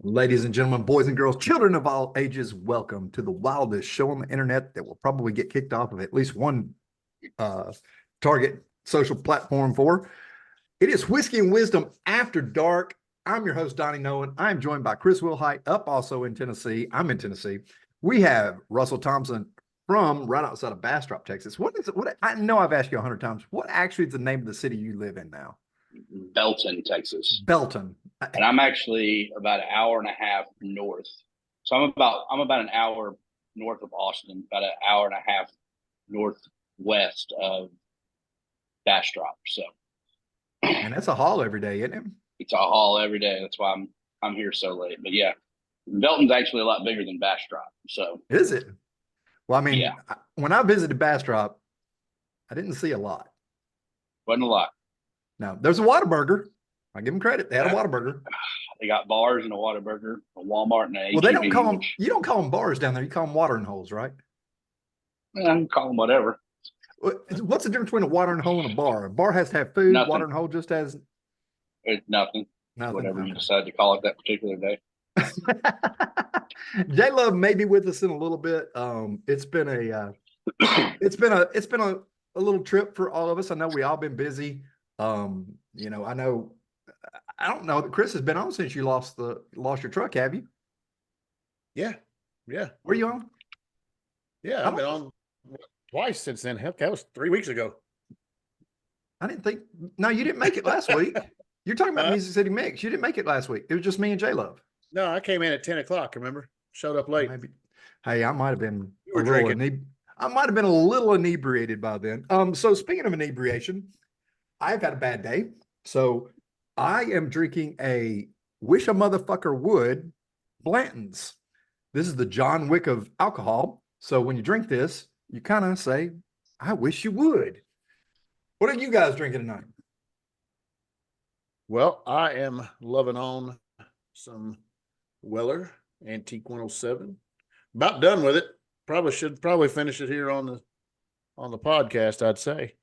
Ladies and gentlemen, boys and girls, children of all ages, welcome to the wildest show on the internet that will probably get kicked off of at least one uh, target social platform for. It is Whiskey and Wisdom After Dark. I'm your host, Donnie Nolan. I'm joined by Chris Wilhite, up also in Tennessee. I'm in Tennessee. We have Russell Thompson from right outside of Bastrop, Texas. What is it? What I know I've asked you 100 times. What actually is the name of the city you live in now? Belton, Texas. Belton. And I'm actually about an hour and a half north. So I'm about an hour north of Austin, about an hour and a half northwest of Bastrop. So And that's a haul every day, isn't it? it's a haul every day. That's why I'm here so late. But yeah, Belton's actually a lot bigger than Bastrop. So Is it? Well, I yeah, mean, when I visited Bastrop, I didn't see a lot. wasn't a lot. Now, there's a Whataburger. I give them credit. They had a Whataburger. They got bars and a Whataburger, a Walmart, and an Well, they HEB. don't call them, you don't call them bars down there. You call them watering holes, right? I call them whatever. What's the difference between a watering hole and a bar? A bar has to have food. Nothing. Watering hole just has It's nothing. nothing. Whatever you Okay. decide to call it that particular day. J Love may be with us in a little bit. It's been a little trip for all of us. I know we all been busy. I know I don't know that Chris has been on since you lost your truck, have you? Yeah, yeah, Were you on? yeah. I've been on twice since then. Heck, that was 3 weeks ago. I didn't think. No, you didn't make it last week. You're talking about Music City Mix. You didn't make it last week. It was just me and J Love. No, I came in at 10 o'clock. Remember, showed up late. Maybe. Hey, I might have been You were a little drinking. I might have been a little inebriated by then. So speaking of inebriation, I've had a bad day. So I am drinking a Wish a Motherfucker Would Blanton's. This is the John Wick of alcohol. So when you drink this, you kind of say, I wish you would. What are you guys drinking tonight? Well, I am loving on some Weller Antique 107. About done with it. Probably finish it here on the podcast, I'd say.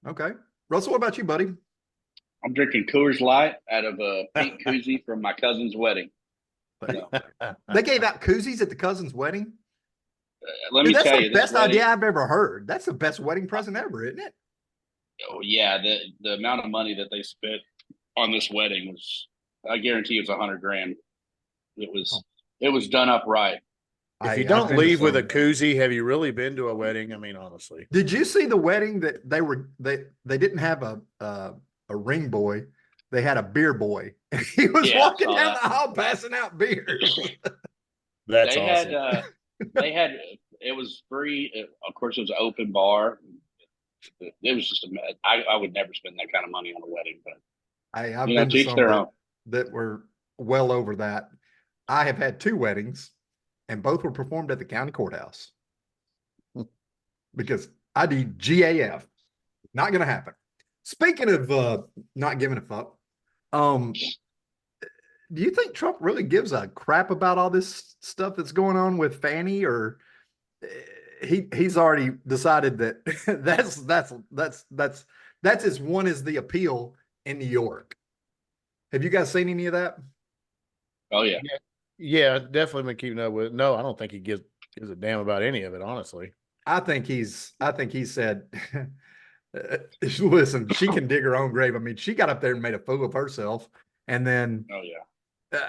Okay. Russell, what about you, buddy? I'm drinking Coors Light out of a pink koozie from my cousin's wedding. So, They gave out koozies at the cousin's wedding. let Dude, me that's tell the you, this best wedding, idea I've ever heard. That's the best wedding present ever, isn't it? oh, yeah, the amount of money that they spent on this wedding was, I guarantee, it was $100,000. It was done up right. If you I've don't been to leave with a some. koozie, have you really been to a wedding? I mean, honestly. Did you see the wedding that they didn't have a ring boy, they had a beer boy. He was Yeah, I walking saw down that. the aisle passing out beers. That's They awesome. had, they had, it was free. Of course, it was an open bar. It was just I would never spend that kind of money on a wedding, but I've you know, been to to each some their own. that were well over that. I have had two weddings, and both were performed at the county courthouse because I need GAF. Not going to happen. Speaking of not giving a fuck, do you think Trump really gives a crap about all this stuff that's going on with Fannie, or he's already decided that that's as one as the appeal in New York? Have you guys seen any of that? Oh yeah, Yeah, definitely been keeping up with it. No, I don't think he gives a damn about any of it, honestly. I think he said, listen, she can dig her own grave. I mean, she got up there and made a fool of herself. And then, oh yeah.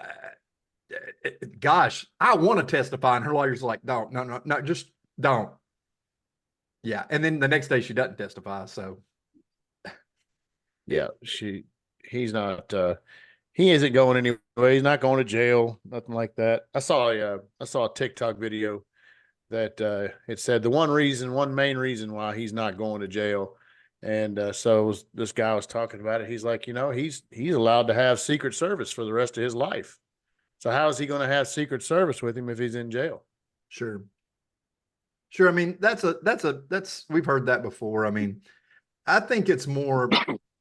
gosh, I want to testify. And her lawyer's like, don't, no, just don't. Yeah. And then the next day she doesn't testify. So, Yeah, he's not he isn't going anywhere. He's not going to jail, nothing like that. I saw a TikTok video that it said the one main reason why he's not going to jail. And this guy was talking about it. He's like, he's allowed to have Secret Service for the rest of his life. So how is he going to have Secret Service with him if he's in jail? sure. I mean, we've heard that before. I mean, I think it's more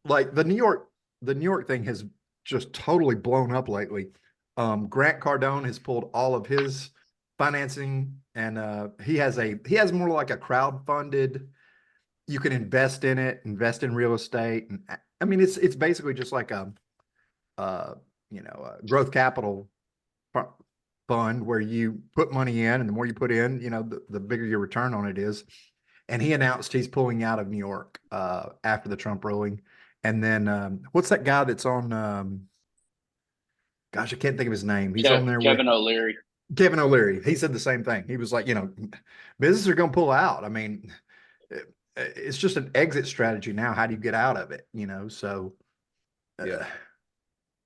like the New York thing has just totally blown up lately. Grant Cardone has pulled all of his financing, and he has more like a crowd-funded. You can invest in it, invest in real estate, and I mean it's basically just like a growth capital fund where you put money in, and the more you put in, the bigger your return on it is. And he announced he's pulling out of New York after the Trump ruling. And then what's that guy that's on? Gosh, I can't think of his name. He's on there Kevin with O'Leary. Kevin O'Leary. He said the same thing. He was like, businesses are going to pull out. I mean, it's just an exit strategy now. How do you get out of it? So Yeah.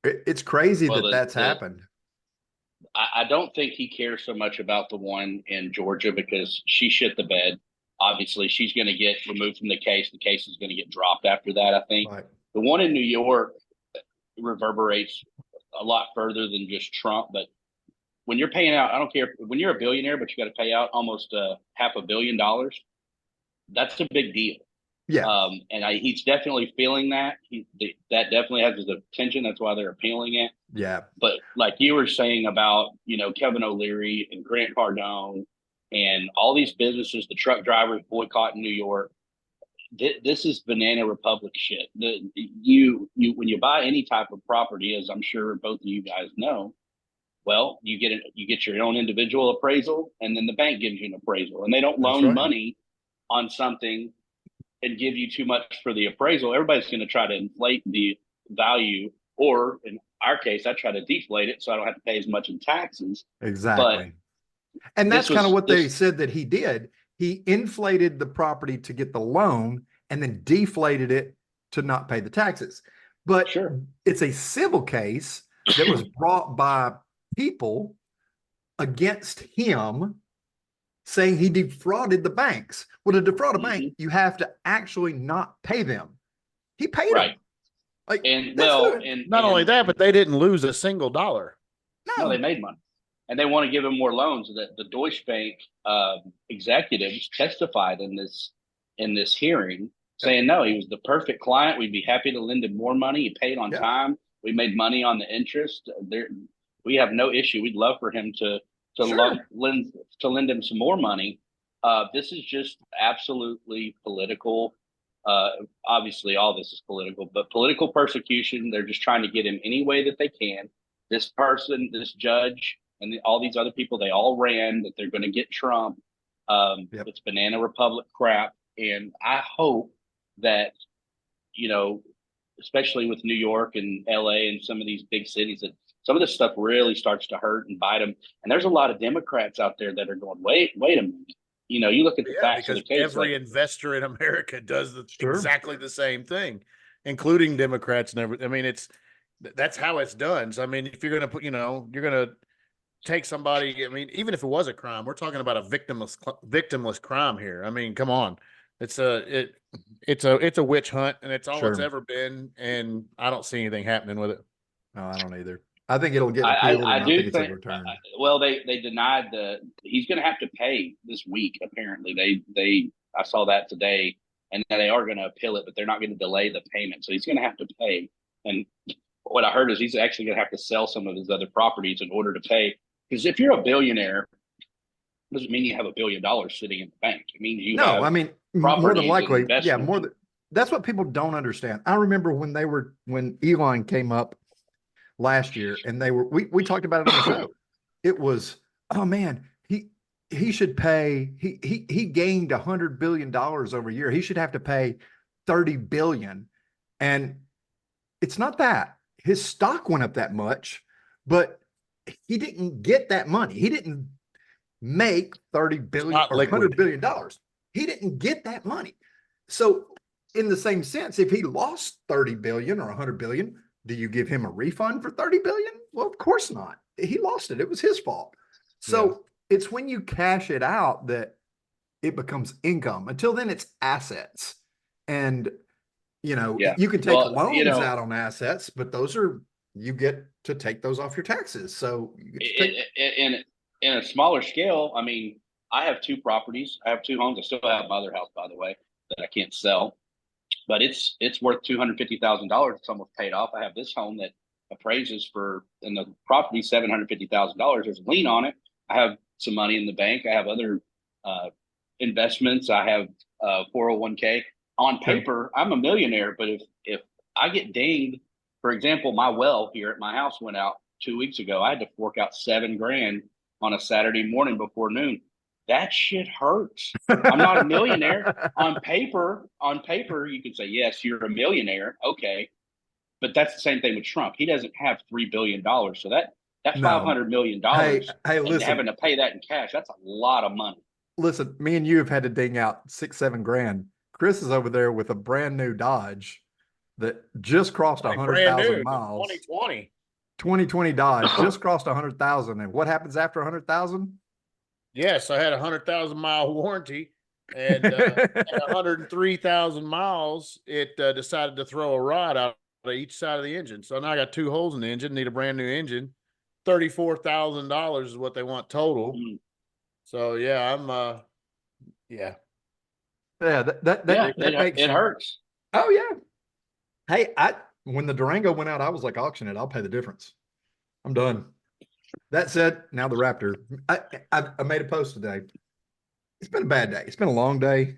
it's crazy Well, that's happened. I don't think he cares so much about the one in Georgia because she shit the bed. Obviously, she's going to get removed from the case. The case is going to get dropped after that, I think. Right. The one in New York reverberates a lot further than just Trump. But when you're paying out, I don't care when you're a billionaire, but you got to pay out almost $500 million. That's a big deal. Yeah. And he's definitely feeling that. That definitely has his attention. That's why they're appealing it. Yeah. But like you were saying about, Kevin O'Leary and Grant Cardone and all these businesses, the truck drivers boycott in New York. This is Banana Republic shit. You when you buy any type of property, as I'm sure both of you guys know, well, you get your own individual appraisal, and then the bank gives you an appraisal, and they don't That's loan right. money on something and give you too much for the appraisal. Everybody's going to try to inflate the value, or in our case, I try to deflate it so I don't have to pay as much in taxes. Exactly. And that's kind of what they this, said that he did. He inflated the property to get the loan and then deflated it to not pay the taxes. But Sure. It's a civil case that was brought by people against him saying he defrauded the banks. Well, to defraud a bank, you have to actually not pay them. He paid right. them. Like, And that's well, good. and Not only that, but they didn't lose a single dollar. no, they made money, and they want to give him more loans. That the Deutsche Bank executives testified in this hearing, saying no, he was the perfect client. We'd be happy to lend him more money. He paid on Yeah. time. We made money on the interest. We have no issue. We'd love for him to Sure. lend him some more money. This is just absolutely political. Obviously, all this is political, but political persecution. They're just trying to get him any way that they can. This person, this judge, and all these other people, they all ran that they're going to get Trump. Yep. It's Banana Republic crap. And I hope that, especially with New York and LA and some of these big cities, that some of this stuff really starts to hurt and bite them. And there's a lot of Democrats out there that are going, wait a minute. You look at the facts of the case. Every investor in America does Sure. exactly the same thing, including Democrats and everything. I mean, that's how it's done. So, I mean, if you're going to put, you're going to take somebody, I mean, even if it was a crime, we're talking about a victimless crime here. I mean, come on. It's a witch hunt, and it's all it's Sure. ever been. And I don't see anything happening with it. No, I don't either. I think it'll get appealed. I and do think it's think. overturned. Well, they denied he's going to have to pay this week. Apparently, I saw that today, and they are going to appeal it, but they're not going to delay the payment. So he's going to have to pay. And what I heard is he's actually going to have to sell some of his other properties in order to pay. Because if you're a billionaire, it doesn't mean you have $1 billion sitting in the bank. It means you have. I mean, more than likely, yeah, that's what people don't understand. I remember when Elon came up last year, and we talked about it on the show. It was, oh man, he should pay. He gained $100 billion over a year. He should have to pay $30 billion, and it's not that his stock went up that much, but he didn't get that money. He didn't make $30 billion or $100 billion. He didn't get that money. So in the same sense, if he lost 30 billion or 100 billion, do you give him a refund for 30 billion? Well, of course not. He lost it. It was his fault. So it's when you cash it out that it becomes income. Until then, it's assets. And, you can take loans out on assets, but you get to take those off your taxes. So in a smaller scale, I mean, I have 2 properties. I have 2 homes. I still have my other house, by the way, that I can't sell. But it's worth $250,000. It's almost paid off. I have this home that appraises in the property $750,000. There's a lien on it. I have some money in the bank. I have other investments. I have 401k. On paper, I'm a millionaire. But if I get dinged, for example, my well here at my house went out 2 weeks ago. I had to fork out $7,000 on a Saturday morning before noon. That shit hurts. I'm not a millionaire. On paper, you can say, yes, you're a millionaire. Okay. But that's the same thing with Trump. He doesn't have $3 billion. So that No. $500 million Hey, and listen. having to pay that in cash, that's a lot of money. Listen, me and you have had to ding out 6-7 grand. Chris is over there with a brand new Dodge that just crossed Brand 100,000 new, miles. 2020. 2020 Dodge just crossed 100,000. And what happens after 100,000? Yes, I had 100,000-mile warranty, and at 103,000 miles, it decided to throw a rod out of each side of the engine. So now I got 2 holes in the engine. Need a brand new engine. $34,000 is what they want total. Mm. So yeah, I'm yeah. Yeah, that makes it hurts. Oh yeah. Hey, when the Durango went out, I was like, auction it. I'll pay the difference. I'm done. That said, now the Raptor. I made a post today. It's been a bad day. It's been a long day.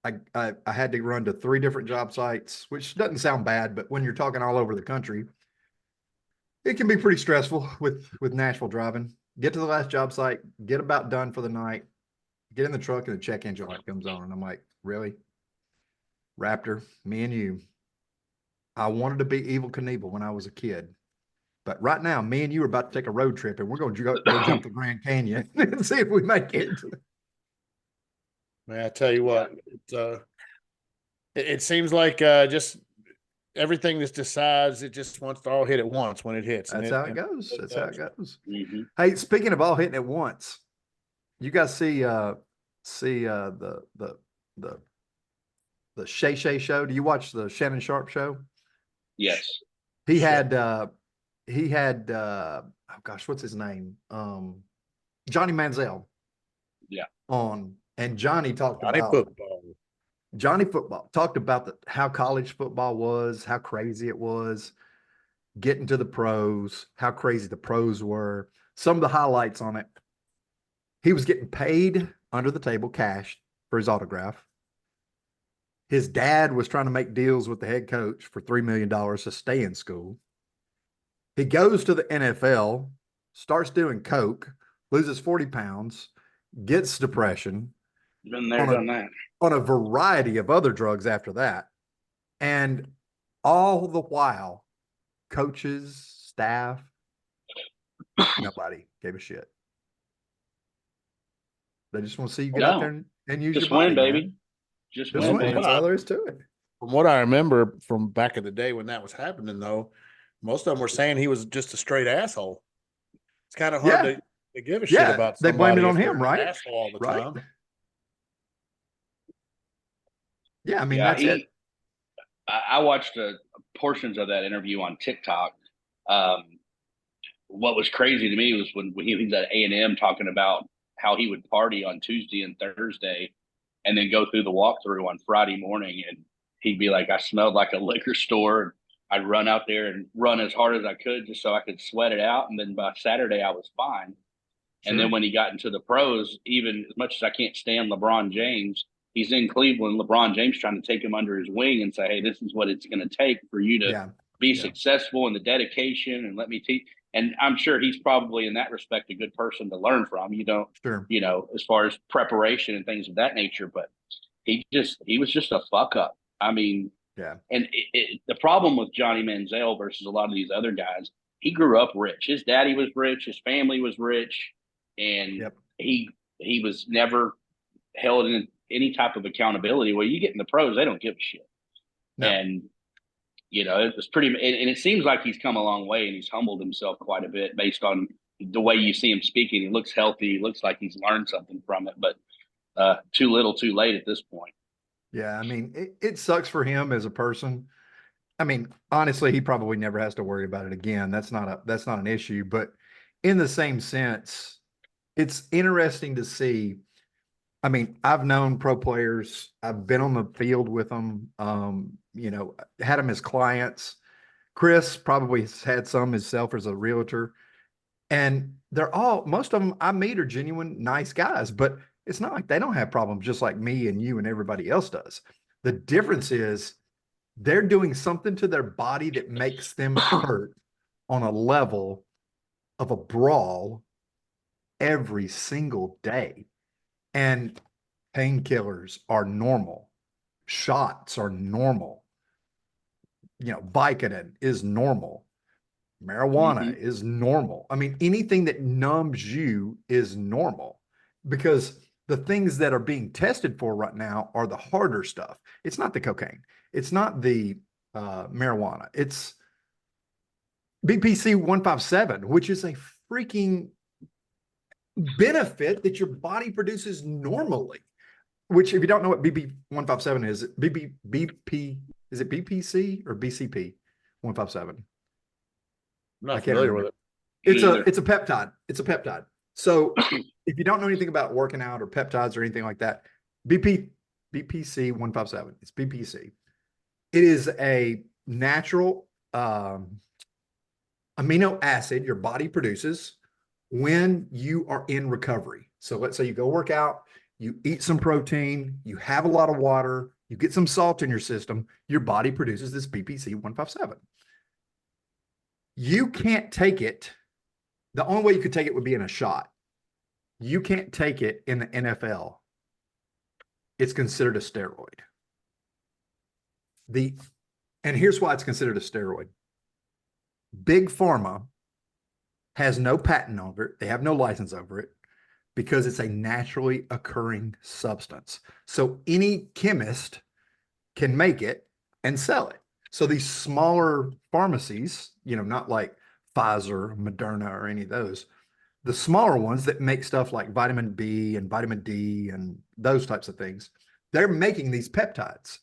I had to run to 3 different job sites, which doesn't sound bad, but when you're talking all over the country, it can be pretty stressful with Nashville driving. Get to the last job site, get about done for the night, get in the truck, and the check engine light comes on. And I'm like, really? Raptor, me and you. I wanted to be Evel Knievel when I was a kid. But right now, me and you are about to take a road trip, and we're going to go jump the Grand Canyon and see if we make it. Man, I tell you what, it seems like just everything that decides, it just wants to all hit at once when it hits. That's how it goes. That's how it goes. Mm-hmm. Hey, speaking of all hitting at once, you guys see the Shay Shay show? Do you watch the Shannon Sharp show? Yes. He had oh gosh, what's his name? Johnny Manziel. Yeah. On, and Johnny talked about football. Johnny Football talked about how college football was, how crazy it was, getting to the pros, how crazy the pros were, some of the highlights on it. He was getting paid under the table cash for his autograph. His dad was trying to make deals with the head coach for $3 million to stay in school. He goes to the NFL, starts doing coke, loses 40 pounds, gets depression. Been there, done that. On a variety of other drugs after that. And all the while, coaches, staff, nobody gave a shit. They just want to see you get out there and use just your body, win, baby. man. Just win. win. That's all there is to it. From what I remember from back in the day when that was happening, though, most of them were saying he was just a straight asshole. It's kind of hard to give a shit about. They blamed it on if him, they're an right? asshole all the Right. time. Yeah, I mean, that's it. I watched portions of that interview on TikTok. What was crazy to me was when he was at A&M talking about how he would party on Tuesday and Thursday and then go through the walkthrough on Friday morning. And he'd be like, I smelled like a liquor store. I'd run out there and run as hard as I could just so I could sweat it out. And then by Saturday, I was fine. Sure. And then when he got into the pros, even as much as I can't stand LeBron James, he's in Cleveland. LeBron James trying to take him under his wing and say, hey, this is what it's going to take for you to be successful, and the dedication, and let me teach. And I'm sure he's probably in that respect a good person to learn from. You don't, you know, as far as preparation and things of that nature. But he was just a fuck up. I mean, and the problem with Johnny Manziel versus a lot of these other guys, he grew up rich. His daddy was rich. His family was rich. And he was never held in any type of accountability. Where you get in the pros, they don't give a shit. No. And, you know, it was pretty, and it seems like he's come a long way and he's humbled himself quite a bit based on the way you see him speaking. He looks healthy. He looks like he's learned something from it, but too little, too late at this point. Yeah. I mean, it sucks for him as a person. I mean, honestly, he probably never has to worry about it again. That's not an issue, but in the same sense, it's interesting to see. I mean, I've known pro players. I've been on the field with them. You know, had them as clients. Chris probably has had some himself as a realtor. And most of them I meet are genuine, nice guys, but it's not like they don't have problems just like me and you and everybody else does. The difference is they're doing something to their body that makes them hurt on a level of a brawl every single day. And painkillers are normal. Shots are normal. Vicodin is normal. Marijuana is normal. I mean, anything that numbs you is normal because the things that are being tested for right now are the harder stuff. It's not the cocaine. It's not the marijuana. It's BPC 157, which is a freaking benefit that your body produces normally. Which, if you don't know what BP 157 is, is it BPC or BCP 157? I'm not I can't familiar remember. with it. It's a peptide. It's a peptide. So if you don't know anything about working out or peptides or anything like that, BPC 157, it's BPC. It is a natural amino acid your body produces when you are in recovery. So let's say you go work out, you eat some protein, you have a lot of water, you get some salt in your system, your body produces this BPC 157. You can't take it. The only way you could take it would be in a shot. You can't take it in the NFL. It's considered a steroid. And here's why it's considered a steroid. Big Pharma has no patent over it. They have no license over it because it's a naturally occurring substance. So any chemist can make it and sell it. So these smaller pharmacies, not like Pfizer, Moderna, or any of those, the smaller ones that make stuff like vitamin B and vitamin D and those types of things, they're making these peptides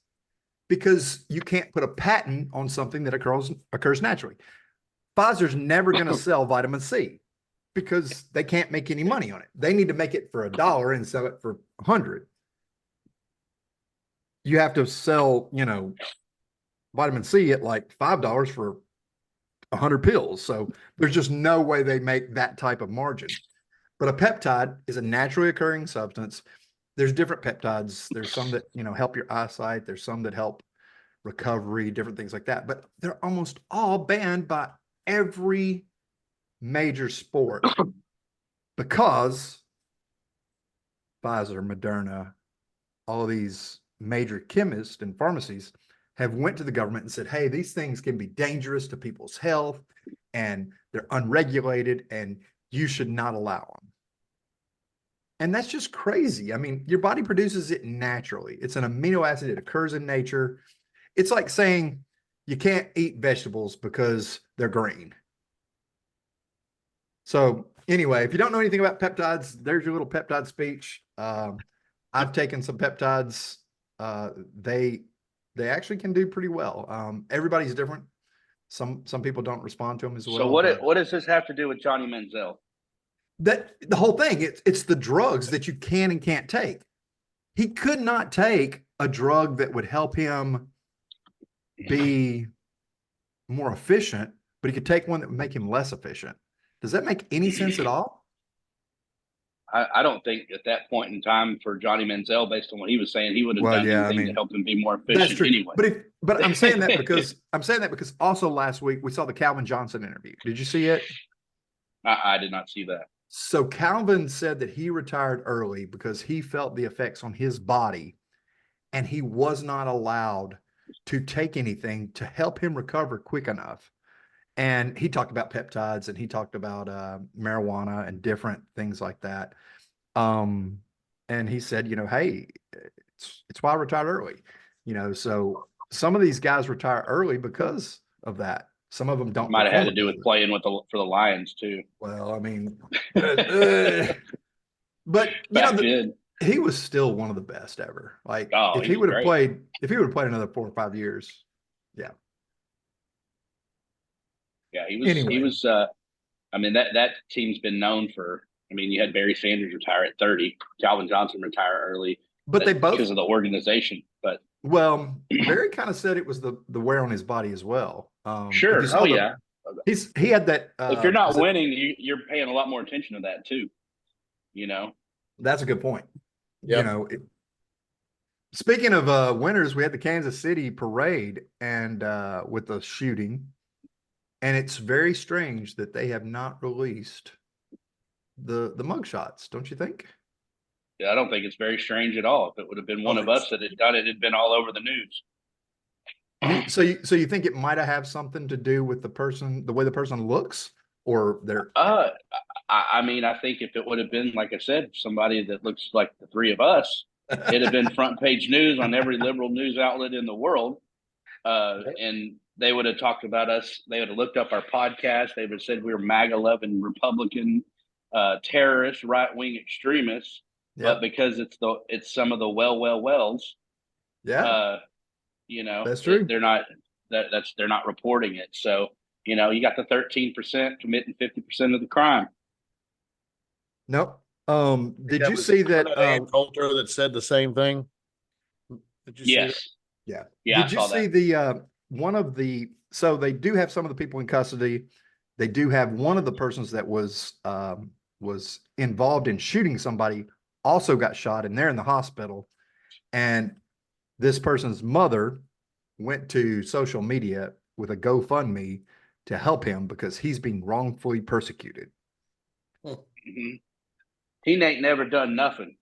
because you can't put a patent on something that occurs naturally. Pfizer's never going to sell vitamin C because they can't make any money on it. They need to make it for $1 and sell it for 100. You have to sell, vitamin C at like $5 for 100 pills. So there's just no way they make that type of margin. But a peptide is a naturally occurring substance. There's different peptides. There's some that, help your eyesight. There's some that help recovery, different things like that. But they're almost all banned by every major sport because Pfizer, Moderna, all of these major chemists and pharmacies have went to the government and said, hey, these things can be dangerous to people's health and they're unregulated and you should not allow them. And that's just crazy. I mean, your body produces it naturally. It's an amino acid. It occurs in nature. It's like saying you can't eat vegetables because they're green. So anyway, if you don't know anything about peptides, there's your little peptide speech. I've taken some peptides. They actually can do pretty well. Everybody's different. Some people don't respond to them as well. So what does this have to do with Johnny Manziel? That the whole thing, it's the drugs that you can and can't take. He could not take a drug that would help him be more efficient, but he could take one that would make him less efficient. Does that make any sense at all? I don't think at that point in time for Johnny Manziel, based on what he was saying, he would have done anything to help him be more efficient. That's true. Anyway. But I'm saying that because also last week we saw the Calvin Johnson interview. Did you see it? I did not see that. So Calvin said that he retired early because he felt the effects on his body and he was not allowed to take anything to help him recover quick enough. And he talked about peptides and he talked about marijuana and different things like that. And he said, hey, it's why I retired early. So some of these guys retire early because of that. Some of them don't. Might have had to do with playing for the Lions too. Well, I mean, but he was still one of the best ever. Like if he would have played another 4 or 5 years, yeah. Yeah, he was. I mean, that team's been known for. I mean, you had Barry Sanders retire at 30, Calvin Johnson retire early, but they both because of the organization. But Barry kind of said it was the wear on his body as well. Sure. Oh yeah. He had that. If you're not winning, you're paying a lot more attention to that too. That's a good point. Yep. Speaking of winners, we had the Kansas City parade and with the shooting. And it's very strange that they have not released the mugshots, don't you think? Yeah, I don't think it's very strange at all. If it would have been one Oh, of us that had done it, it'd been all over the news. So you think it might have something to do with the person, the way the person looks, or their Uh, I mean, I think if it would have been, like I said, somebody that looks like the three of us, it'd have been front page news on every liberal news outlet in the world. And they would have talked about us. They would have looked up our podcast. They would have said we were MAGA loving Republican terrorists, right wing extremists. yeah, But because it's some of the wells, yeah, uh, that's true. they're not they're not reporting it. So you got the 13% committing 50% of the crime. Nope. Did That you was see that? Ann Coulter that said the same thing. Did you see that? Yes, Yeah. yeah, I Did you saw see that. the one of the so they do have some of the people in custody. They do have one of the persons that was involved in shooting somebody also got shot and they're in the hospital. And this person's mother went to social media with a GoFundMe to help him because he's being wrongfully persecuted. Mhm. He ain't never done nothing.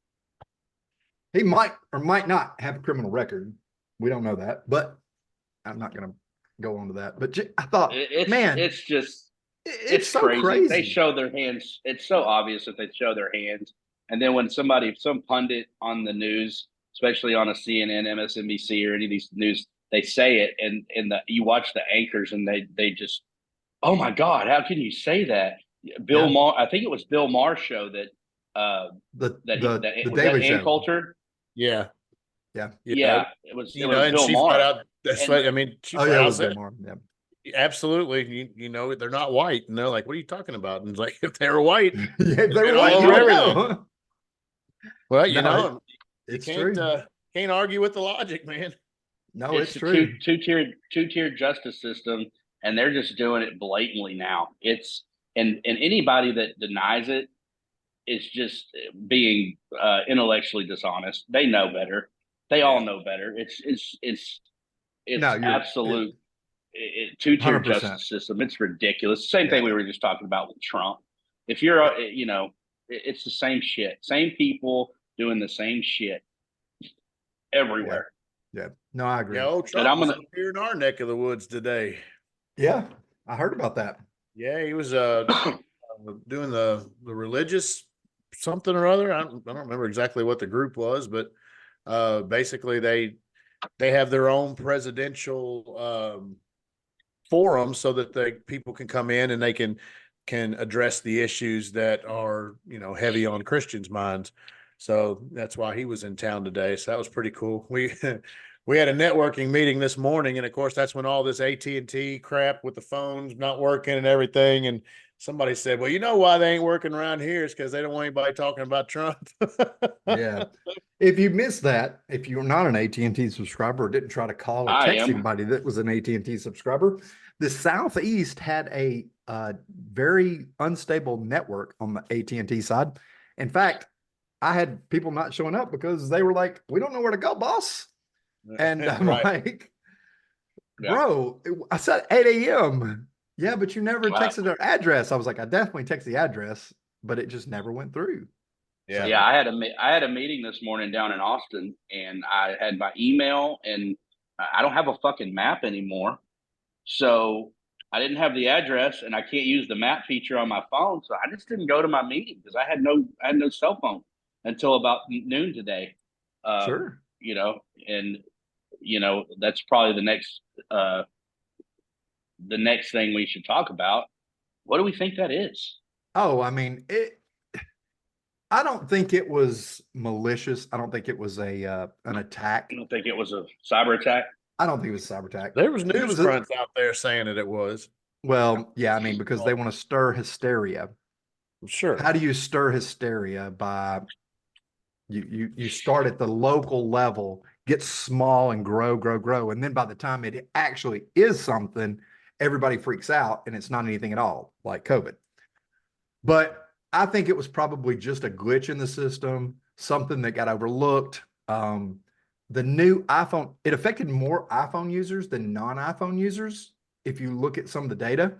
He might or might not have a criminal record. We don't know that, but I'm not going to go on to that. But I thought, man, It's just it's so crazy. They crazy. show their hands. It's so obvious that they show their hands. And then when some pundit on the news, especially on a CNN, MSNBC, or any of these news, they say it, and you watch the anchors, and they just, oh my God, how can you say that? Bill Yeah. Maher, I think it was Bill Maher's show that The was that Daily Ann Show. Coulter. Yeah. Yeah, it was and Bill she Maher. flat out. That's And right. I mean, she Oh flat yeah, it out was said, Bill Maher. Yeah. absolutely. They're not white, and they're like, "What are you talking about?" And it's like, if they were white, Yeah, if they been were all white, over you would everything. know. well, No, you it's can't true. can't argue with the logic, man. No, it's the true. two-tiered justice system, and they're just doing it blatantly now. It's and anybody that denies it is just being intellectually dishonest. They know better. They all Yeah. know better. It's No, you're absolute two-tier 100%. justice system. It's ridiculous. Same Yeah. thing we were just talking about with Trump. If you're it's the same shit. Same people doing the same shit Yeah. everywhere. Yeah. No, I Yeah, agree. old And Trump I'm was gonna up here in our neck of the woods today. Yeah. I heard about that. Yeah, he was doing the religious something or other. I don't remember exactly what the group was, but basically they have their own presidential forum so that people can come in and they can address the issues that are heavy on Christians' minds. So that's why he was in town today. So that was pretty cool. We we had a networking meeting this morning, and of course that's when all this AT&T crap with the phones not working and everything. And somebody said, "Well, you know why they ain't working around here is because they don't want anybody talking about Trump." Yeah. If you missed that, if you're not an AT&T subscriber or didn't try to call or I text am. anybody that was an AT&T subscriber, the Southeast had a very unstable network on the AT&T side. In fact, I had people not showing up because they were like, "We don't know where to go, boss." And I'm Right. like, Yeah. "Bro, I said 8 a.m. Yeah, but you never Wow. texted our address." I was like, "I definitely texted the address, but it just never went through." Yeah. Yeah, I had a meeting this morning down in Austin, and I had my email, and I don't have a fucking map anymore. So I didn't have the address, and I can't use the map feature on my phone. So I just didn't go to my meeting because I had no cell phone until about noon today. Sure. And that's probably the next thing we should talk about. What do we think that is? Oh, I mean, I don't think it was malicious. I don't think it was an attack. I don't think it was a cyber attack. I don't think it was a cyber attack. There was It news was fronts out there saying that it was. well, yeah, I mean, because they want to stir hysteria. Sure. How do you stir hysteria? By you start at the local level, get small and grow, and then by the time it actually is something, everybody freaks out and it's not anything at all, like COVID. But I think it was probably just a glitch in the system, something that got overlooked. The new iPhone, it affected more iPhone users than non-iPhone users. if you look at some of the data,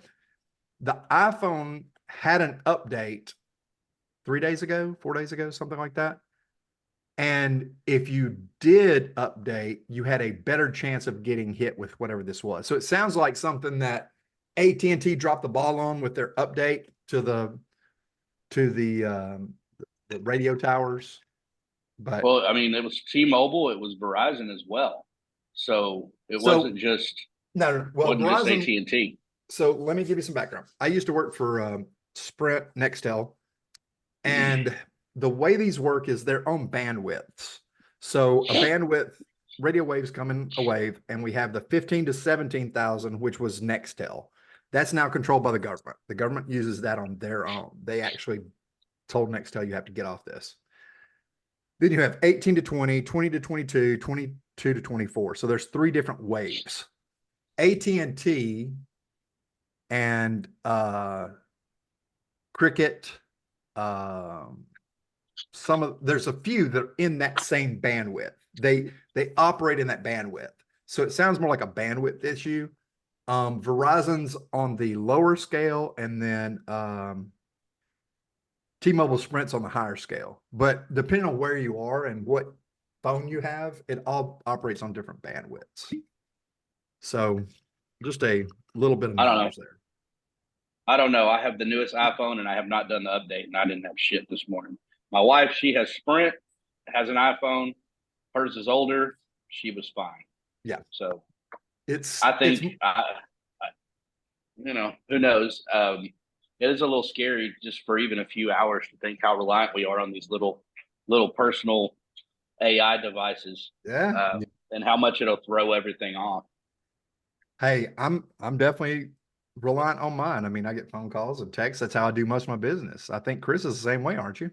the iPhone had an update 3 days ago, 4 days ago, something like that. And if you did update, you had a better chance of getting hit with whatever this was. So it sounds like something that AT&T dropped the ball on with their update to the radio towers. But Well, I mean, it was T-Mobile, it was Verizon as well. So it So- wasn't just no, well, wasn't just Verizon. AT&T. So let me give you some background. I used to work for Sprint Nextel, and the way these work is they're on bandwidths. So a bandwidth, radio waves come in a wave, and we have the 15 to 17,000, which was Nextel. That's now controlled by the government. The government uses that on their own. They actually told Nextel you have to get off this. Then you have 18 to 20, 20 to 22, 22 to 24. So there's 3 different waves. AT&T and Cricket, there's a few that are in that same bandwidth. They operate in that bandwidth. So it sounds more like a bandwidth issue. Verizon's on the lower scale, and then T-Mobile, Sprint's on the higher scale. But depending on where you are and what phone you have, it all operates on different bandwidths. So just a little bit of I don't know. knowledge there. I don't know. I have the newest iPhone and I have not done the update, and I didn't have shit this morning. My wife, she has Sprint, has an iPhone. Hers is older. She was fine. Yeah. So It's I think, who knows? It is a little scary just for even a few hours to think how reliant we are on these little personal AI devices, yeah. and how much it'll throw everything off. Hey, I'm definitely reliant on mine. I mean, I get phone calls and texts. That's how I do most of my business. I think Chris is the same way, aren't you?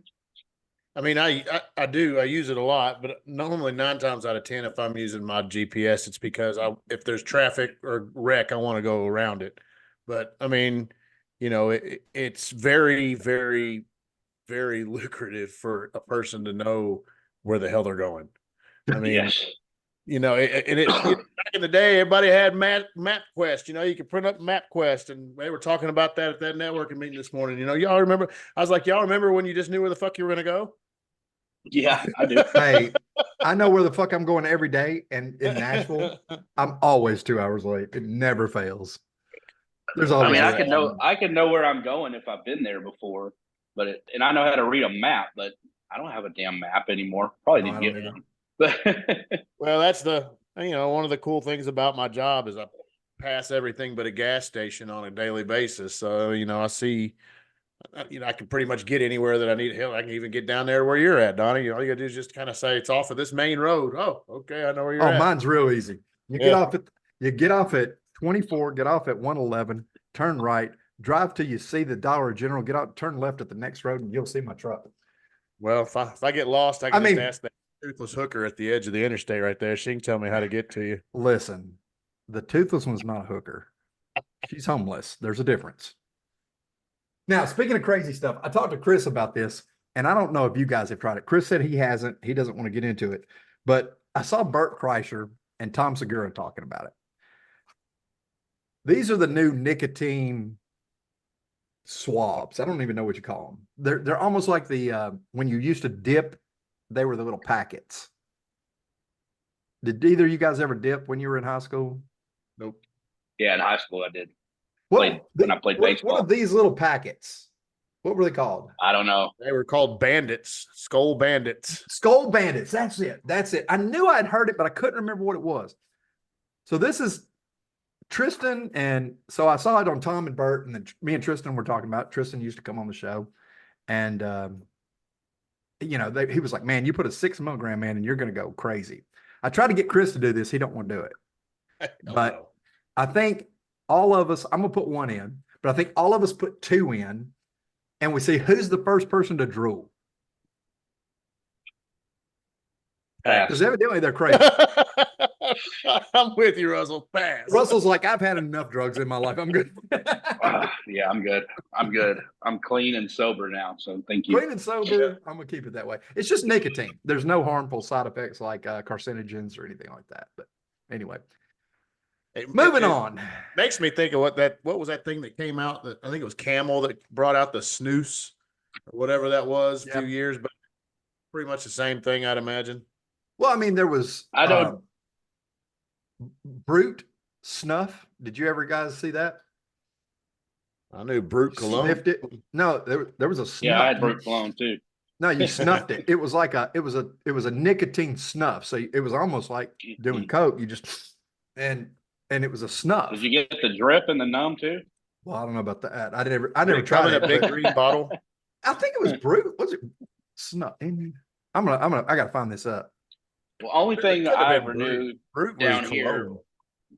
I mean, I do. I use it a lot, but normally 9 times out of 10, if I'm using my GPS, it's because if there's traffic or wreck, I want to go around it. But I mean, it's very, very, very lucrative for a person to know where the hell they're going. I mean, Yes. Back in the day, everybody had MapQuest. You could print up MapQuest, and they were talking about that at that networking meeting this morning. Y'all remember? I was like, y'all remember when you just knew where the fuck you were going to go? Yeah, I do. Hey, I know where the fuck I'm going every day, and in Nashville, I'm always 2 hours late. It never fails. There's I always. mean, a- I can know where I'm going if I've been there before, and I know how to read a map, but I don't have a damn map anymore. Probably No, need I to don't get either. one. But Well, that's one of the cool things about my job is I pass everything but a gas station on a daily basis. So, I see, I can pretty much get anywhere that I need. Hell, I can even get down there where you're at, Donnie. All you gotta do is just kind of say it's off of this main road. Oh, okay. I know where you're Oh, at. mine's real easy. You Yeah. get off at 24, get off at 111, turn right, drive till you see the Dollar General, get out, turn left at the next road, and you'll see my truck. Well, if I get lost, I can I just mean- ask that toothless hooker at the edge of the interstate right there. She can tell me how to get to you. Listen, the toothless one's not a hooker. She's homeless. There's a difference. Now, speaking of crazy stuff, I talked to Chris about this, and I don't know if you guys have tried it. Chris said he hasn't. He doesn't want to get into it. But I saw Bert Kreischer and Tom Segura talking about it. These are the new nicotine swabs. I don't even know what you call them. They're almost like the when you used to dip, they were the little packets. Did either of you guys ever dip when you were in high school? Nope. yeah, in high school I did. When I played what baseball. are these little packets? What were they called? I don't know. They were called bandits, skull bandits. Skull Bandits. That's it. That's it. I knew I'd heard it, but I couldn't remember what it was. So this is Tristan, and so I saw it on Tom and Bert, and then me and Tristan were talking about it. Tristan used to come on the show, and he was like, "Man, you put a 6 milligram in, and you're going to go crazy." I tried to get Chris to do this; he don't want to do it. But I think all of us, I'm going to put 1 in, but I think all of us put 2 in, and we see who's the first person to drool. Pass. Because evidently they're crazy. I'm with you, Russell. Pass. Russell's like, I've had enough drugs in my life. I'm good. Yeah, I'm good. I'm good. I'm clean and sober now. So thank you. Clean and sober. I'm going to keep it that way. It's just nicotine. There's no harmful side effects like carcinogens or anything like that. But anyway. Moving it on. makes me think of what was that thing that came out that I think it was Camel that brought out the snooze or whatever that was a few Yep. years, but pretty much the same thing, I'd imagine. Well, I mean, there was I don't. Brute Snuff. Did you ever guys see that? I knew Brute Cologne. Sniffed it. No, there was a snuff. Yeah, I had Brute Cologne too. No, you snuffed it. It was like it was a nicotine snuff. So it was almost like doing coke. You just and it was a snuff. Did you get the drip and the numb too? Well, I don't know about that. I Did never it come tried in it. a big but green bottle. I think it was Brute. Was it snuff? I gotta find this up. Well, only thing Could have I been ever Brute. knew Brute was down here cologne.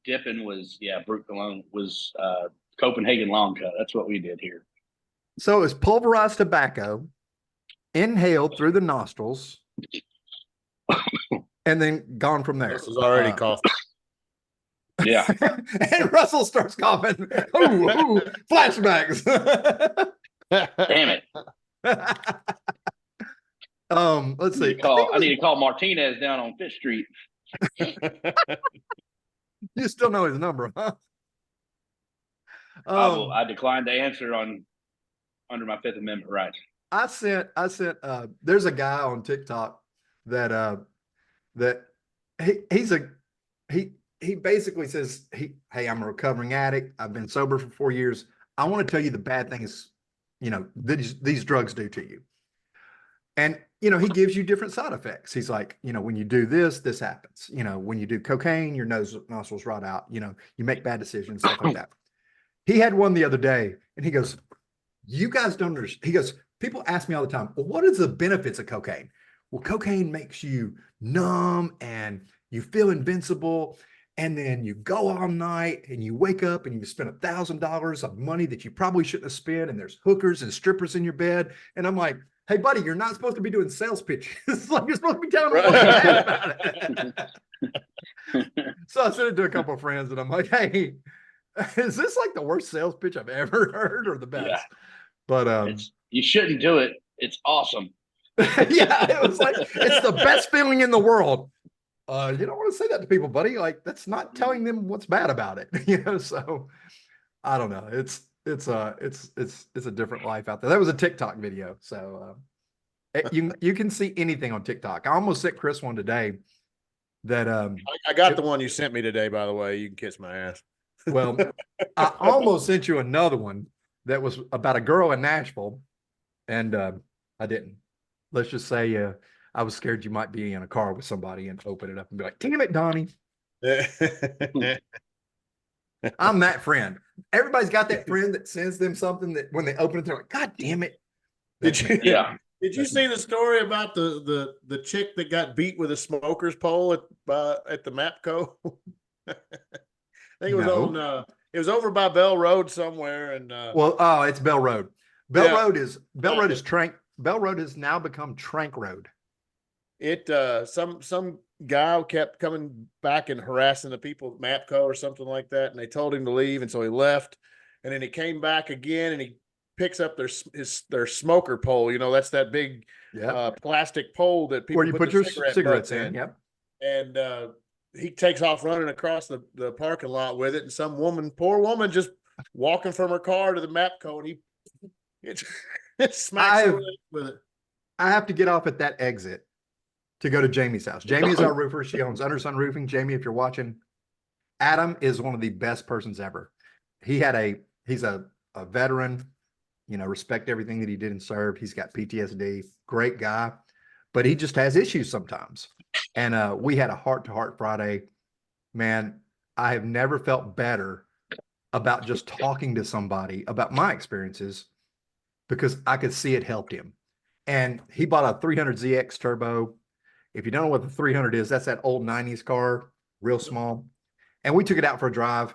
dipping was Brute Cologne was Copenhagen Long Cut. That's what we did here. So it was pulverized tobacco, inhaled through the nostrils, and then gone from there. This is already coughing. Yeah. And Russell starts coughing. Ooh, flashbacks. Damn it. Let's see. I need to call Martinez down on Fifth Street. You still know his number, huh? I declined to answer under my Fifth Amendment rights. I sent there's a guy on TikTok that he basically says hey, I'm a recovering addict. I've been sober for 4 years. I want to tell you the bad things, these drugs do to you. And he gives you different side effects. He's like, when you do this happens. When you do cocaine, your nostrils rot out, you make bad decisions, stuff like that. He had one the other day and he goes, you guys don't understand. He goes, people ask me all the time, well, what is the benefits of cocaine? Well, cocaine makes you numb and you feel invincible. And then you go all night and you wake up and you spend $1,000 of money that you probably shouldn't have spent. And there's hookers and strippers in your bed. And I'm like, hey, buddy, you're not supposed to be doing sales pitches. Like you're supposed to be telling me what's bad about it. So I sent it to a couple of friends and I'm like, hey, is this like the worst sales pitch I've ever heard or the best? Yeah. But you shouldn't do it. It's awesome. yeah, it was like it's the best feeling in the world. You don't want to say that to people, buddy. Like that's not telling them what's bad about it. So I don't know. It's a different life out there. That was a TikTok video. So you can see anything on TikTok. I almost sent Chris one today that I got the one you sent me today, by the way. You can kiss my ass. well, I almost sent you another one that was about a girl in Nashville, and I didn't. Let's just say I was scared you might be in a car with somebody and open it up and be like, damn it, Donnie. I'm that friend. Everybody's got that friend that sends them something that when they open it, they're like, God damn it. Did you? Yeah. Did you see the story about the chick that got beat with a smoker's pole at the Mapco? I think it was No. it was over by Bell Road somewhere, and it's Bell Road. Bell Yeah. Road is Trank. Bell Road has now become Trank Road. it some guy kept coming back and harassing the people at Mapco or something like that, and they told him to leave, and so he left, and then he came back again, and he picks up their smoker pole. That's that big Yeah. plastic pole that people Where you put your the cigarettes butts in. Yep. And he takes off running across the parking lot with it, and some poor woman, just walking from her car to the Mapco, and it smacks her with it. I have to get off at that exit to go to Jamie's house. Jamie is our roofer. She owns Undersun Roofing. Jamie, if you're watching, Adam is one of the best persons ever. He's a veteran, respect everything that he did and served. He's got PTSD, great guy, but he just has issues sometimes. And we had a heart-to-heart Friday. Man, I have never felt better about just talking to somebody about my experiences because I could see it helped him. And he bought a 300ZX turbo. If you don't know what the 300 is, that's that old 90s car, real small. And we took it out for a drive.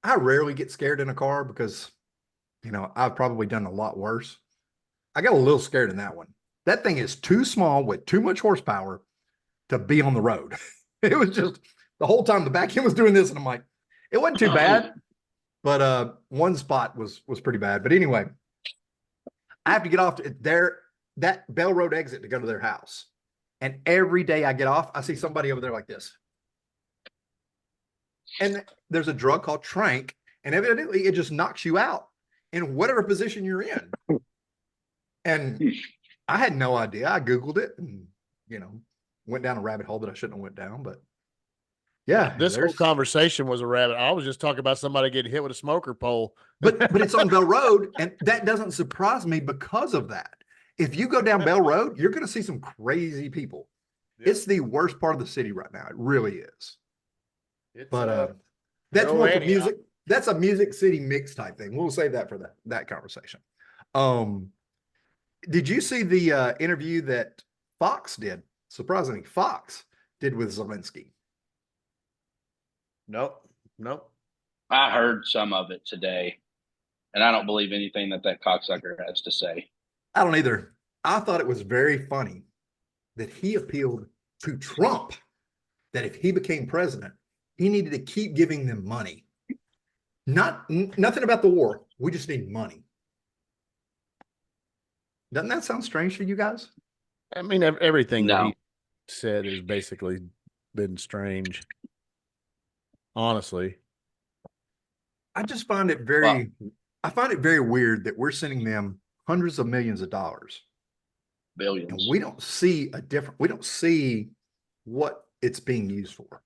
I rarely get scared in a car because, I've probably done a lot worse. I got a little scared in that one. That thing is too small with too much horsepower to be on the road. It was just the whole time the back end was doing this. And I'm like, it wasn't too bad, but one spot was pretty bad. But anyway, I have to get off that Bell Road exit to go to their house. And every day I get off, I see somebody over there like this. And there's a drug called Trank, and evidently it just knocks you out in whatever position you're in. And I had no idea. I Googled it and, went down a rabbit hole that I shouldn't have went down, but yeah, This whole there's, conversation was a rabbit. I was just talking about somebody getting hit with a smoker pole. but it's on Bell Road, and that doesn't surprise me because of that. If you go down Bell Road, you're going to see some crazy people. Yeah. It's the worst part of the city right now. It really is. It's, But that's no more for Antioch. music. That's a Music City mix type thing. We'll save that for that conversation. Did you see the interview that Fox did? Surprisingly, Fox did with Zelensky. Nope. I heard some of it today, and I don't believe anything that cocksucker has to say. I don't either. I thought it was very funny that he appealed to Trump that if he became president, he needed to keep giving them money. Nothing about the war. We just need money. Doesn't that sound strange to you guys? I mean, everything that No. he said has basically been strange. Honestly, I just find it I find it very weird that we're sending them hundreds of millions of dollars. Billions. And we don't see we don't see what it's being used for.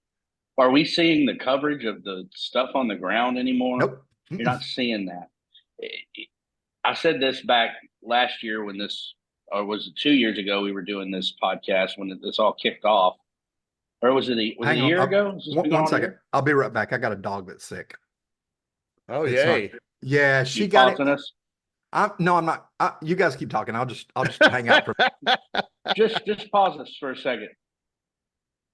Are we seeing the coverage of the stuff on the ground anymore? Nope. You're not seeing that. I said this back last year when or was it 2 years ago we were doing this podcast when this all kicked off? Or was it a Hang on, year ago? Has this been One on second. here? I'll be right back. I got a dog that's sick. oh It's not- yay! Yeah, she You got faulting it. us? No, I'm not. You guys keep talking. I'll just hang out for. Just pause us for a second.